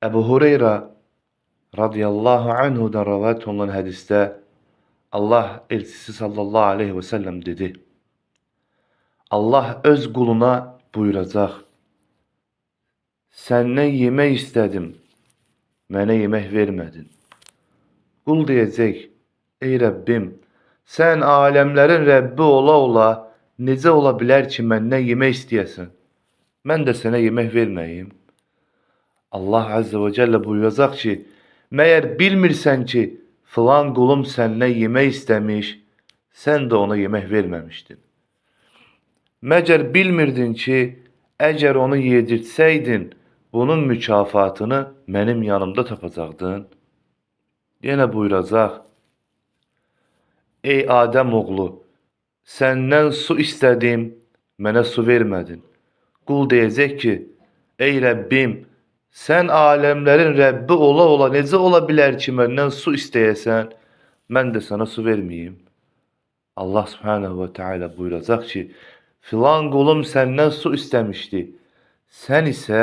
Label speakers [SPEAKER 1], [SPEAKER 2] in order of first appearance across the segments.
[SPEAKER 1] Ebu Hureyre radıyallahu anhu'dan rivayet olunan hadiste Allah elçisi sallallahu aleyhi ve sellem dedi. Allah öz kuluna buyuracak. Senden yemek istedim, mənə yemek vermedin. Kul diyecek, ey Rabbim, sen alemlerin Rabbi ola ola necə ola bilər ki, məndən yemək istəyəsən? Mən də sənə yemək verməyim. Allah Azze ve Celle buyuracaq ki, məyər bilmirsən ki, filan qulum səndən yemək istəmiş, sən də ona yemək verməmişdin. Məcər bilmirdin ki, əgər onu yedirtsəydin, bunun mükafatını mənim yanımda tapacaqdın. Yenə buyuracaq, ey Adəm oğlu, səndən su istədim, mənə su vermədin. Qul deyəcək ki, ey Rəbbim, sən aləmlərin Rəbbi ola ola necə ola bilər ki, məndən su istəyəsən, mən də sana su verməyim. Allah subhanahu ve teala buyuracaq ki, filan qulum səndən su istəmişdi, sən isə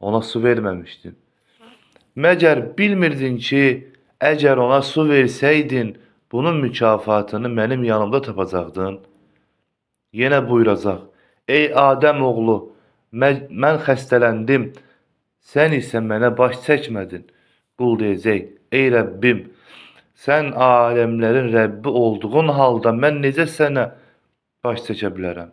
[SPEAKER 1] ona su verməmişdin. Məcər bilmirdin ki, əgər ona su versəydin, bunun mükafatını mənim yanımda tapacaqdın. Yenə buyuracaq, ey Adəm oğlu, mən xəstələndim, sən isə mənə baş çəkmədin. Qul deyəcək, ey Rəbbim, sən aləmlərin Rəbbi olduğun halda mən necə sənə baş çəkə bilərəm?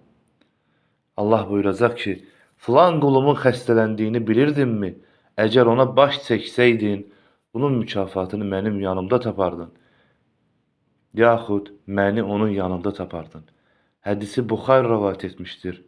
[SPEAKER 1] Allah buyuracaq ki, filan qulumun xəstələndiyini bilirdinmi? Əgər ona baş çəksəydin, bunun mükafatını mənim yanımda tapardın. Yaxud məni onun yanında tapardın. Hədisi Buxar rivayet etmiştir.